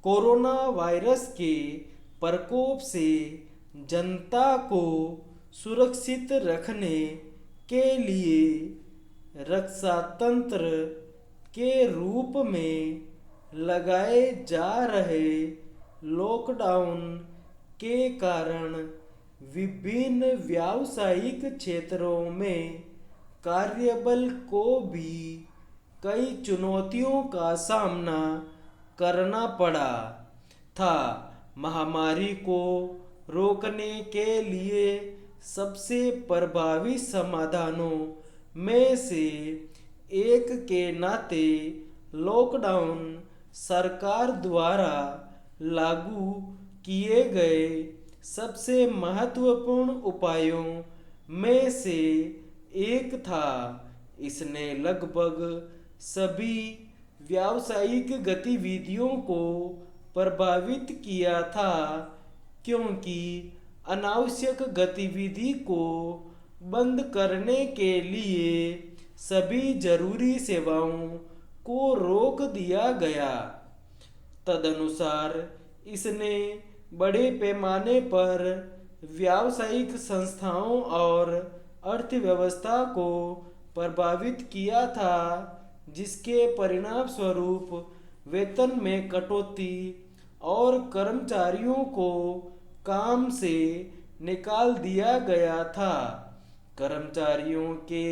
Corona virus के प्रकोप से जनता को सुरक्षित रखने के लिए रक्षा तंत्र के रूप में लगाए जा रहे लॉकडाउन के कारण विभिन्न व्यावसायिक क्षेत्रों में कार्यबल को भी कई चुनौतियों का सामना करना पड़ा था। महामारी को रोकने के लिए सबसे प्रभावी समाधानों में से एक के नाते लॉकडाउन सरकार द्वारा लागू किए गए सबसे महत्वपूर्ण उपायों में से एक था। इसने लगभग सभी व्यावसायिक गतिविधियों को प्रभावित किया था, क्योंकि अनावश्यक गतिविधि को बंद करने के लिए सभी जरूरी सेवाओं को रोक दिया गया। तदनुसार इसने बड़े पैमाने पर व्यावसायिक संस्थाओं और अर्थव्यवस्था को प्रभावित किया था, जिसके परिणाम स्वरूप वेतन में कटौती और कर्मचारियों को काम से निकाल दिया गया था। कर्मचारियों के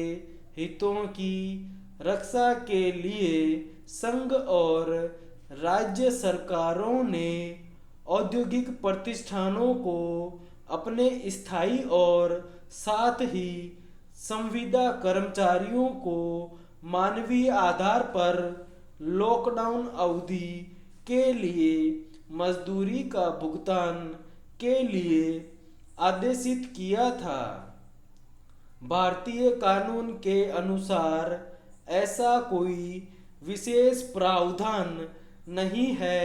हितों की रक्षा के लिए संघ और राज्य सरकारों ने औद्योगिक प्रतिष्ठानों को अपने स्थायी और साथ ही संविदा कर्मचारियों को मानवीय आधार पर लॉकडाउन अवधि के लिए मजदूरी का भुगतान के लिए आदेशित किया था। भारतीय कानून के अनुसार ऐसा कोई विशेष प्रावधान नहीं है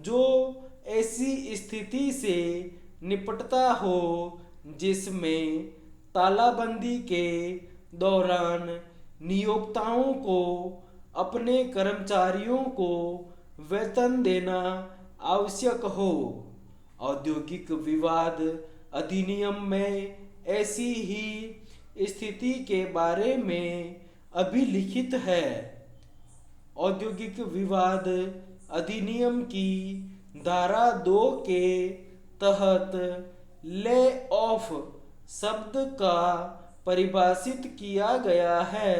जो ऐसी स्थिति से निपटता हो जिसमें तालाबंदी के दौरान नियोक्ताओं को अपने कर्मचारियों को वेतन देना आवश्यक हो। औद्योगिक विवाद अधिनियम में ऐसी ही स्थिति के बारे में अभिलिखित है। औद्योगिक विवाद अधिनियम की धारा 2 के तहत ले ऑफ शब्द का परिभाषित किया गया है,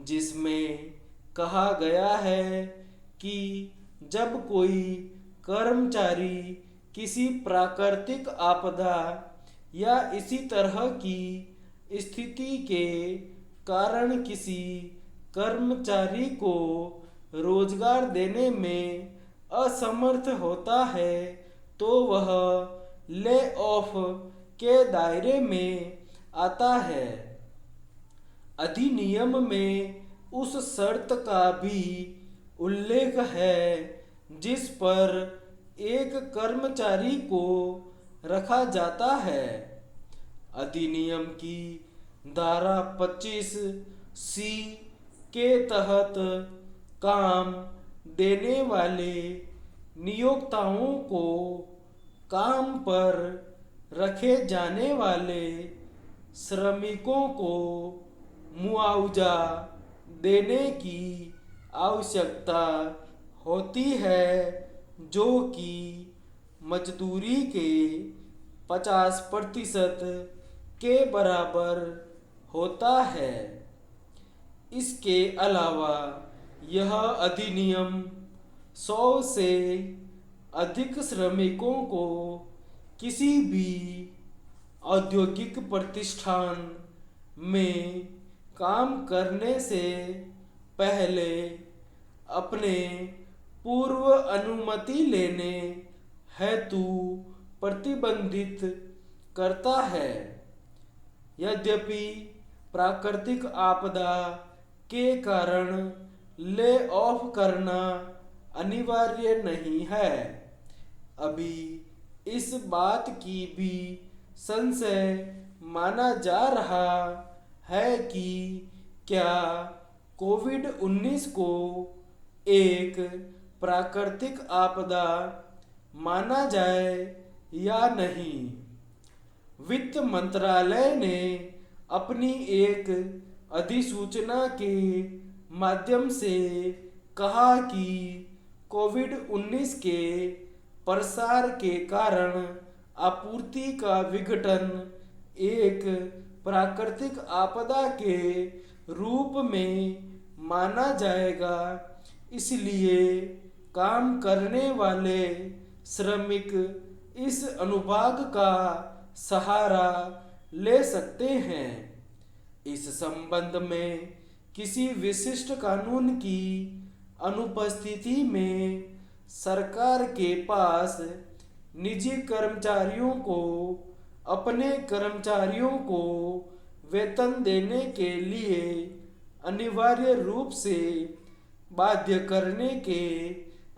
जिसमें कहा गया है कि जब कोई कर्मचारी किसी प्राकृतिक आपदा या इसी तरह की स्थिति के कारण किसी कर्मचारी को रोजगार देने में असमर्थ होता है, तो वह ले ऑफ के दायरे में आता है। अधिनियम में उस शर्त का भी उल्लेख है जिस पर एक कर्मचारी को रखा जाता है। अधिनियम की धारा 25C के तहत काम देने वाले नियोक्ताओं को काम पर रखे जाने वाले श्रमिकों को मुआवजा देने की आवश्यकता होती है, जो कि मजदूरी के 50% के बराबर होता है। इसके अलावा यह अधिनियम 100 से अधिक श्रमिकों को किसी भी औद्योगिक प्रतिष्ठान में काम करने से पहले अपने पूर्व अनुमति लेने हेतु प्रतिबंधित करता है। यद्यपि प्राकृतिक आपदा के कारण ले ऑफ करना अनिवार्य नहीं है, अभी इस बात की भी संशय माना जा रहा है कि क्या कोविड-19 को एक प्राकृतिक आपदा माना जाए या नहीं। वित्त मंत्रालय ने अपनी एक अधिसूचना के माध्यम से कहा कि कोविड-19 के प्रसार के कारण आपूर्ति का विघटन एक प्राकृतिक आपदा के रूप में माना जाएगा, इसलिए काम करने वाले श्रमिक इस अनुभाग का सहारा ले सकते हैं। इस संबंध में किसी विशिष्ट कानून की अनुपस्थिति में सरकार के पास निजी कर्मचारियों को अपने कर्मचारियों को वेतन देने के लिए अनिवार्य रूप से बाध्य करने के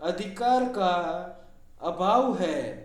अधिकार का अभाव है।